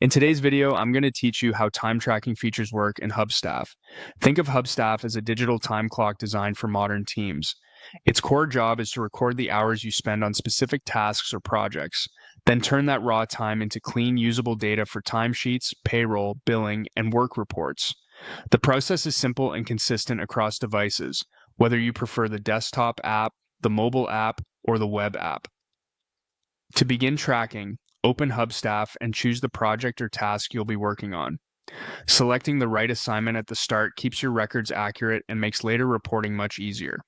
In today's video, I'm going to teach you how time tracking features work in Hubstaff. Think of Hubstaff as a digital time clock designed for modern teams. Its core job is to record the hours you spend on specific tasks or projects, then turn that raw time into clean, usable data for timesheets, payroll, billing, and work reports. The process is simple and consistent across devices, whether you prefer the desktop app, the mobile app, or the web app. To begin tracking, open Hubstaff and choose the project or task you'll be working on. Selecting the right assignment at the start keeps your records accurate and makes later reporting much easier.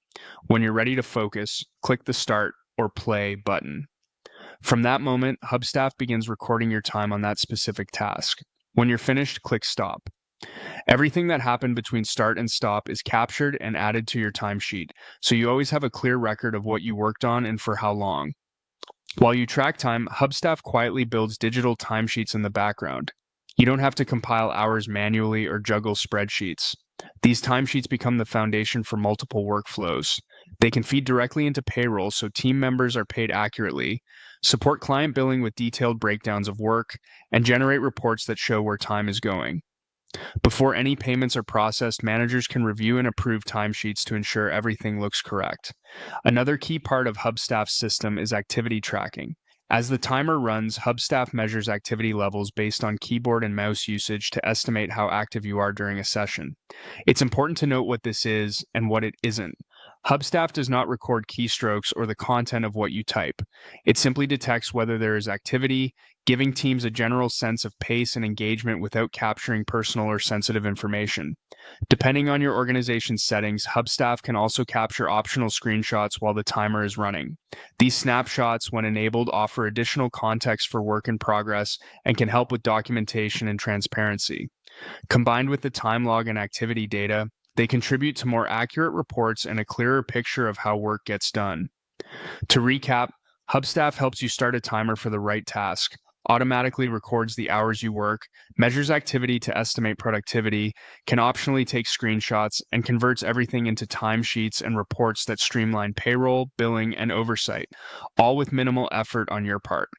When you're ready to focus, click the Start or Play button. From that moment, Hubstaff begins recording your time on that specific task. When you're finished, click Stop. Everything that happened between start and stop is captured and added to your timesheet, so you always have a clear record of what you worked on and for how long. While you track time, Hubstaff quietly builds digital timesheets in the background. You don't have to compile hours manually or juggle spreadsheets. These timesheets become the foundation for multiple workflows. They can feed directly into payroll so team members are paid accurately, support client billing with detailed breakdowns of work, and generate reports that show where time is going. Before any payments are processed, managers can review and approve timesheets to ensure everything looks correct. Another key part of Hubstaff's system is activity tracking. As the timer runs, Hubstaff measures activity levels based on keyboard and mouse usage to estimate how active you are during a session. It's important to note what this is and what it isn't. Hubstaff does not record keystrokes or the content of what you type. It simply detects whether there is activity, giving teams a general sense of pace and engagement without capturing personal or sensitive information. Depending on your organization's settings, Hubstaff can also capture optional screenshots while the timer is running. These snapshots, when enabled, offer additional context for work in progress and can help with documentation and transparency. Combined with the time log and activity data, they contribute to more accurate reports and a clearer picture of how work gets done. To recap, Hubstaff helps you start a timer for the right task, automatically records the hours you work, measures activity to estimate productivity, can optionally take screenshots, and converts everything into timesheets and reports that streamline payroll, billing, and oversight, all with minimal effort on your part.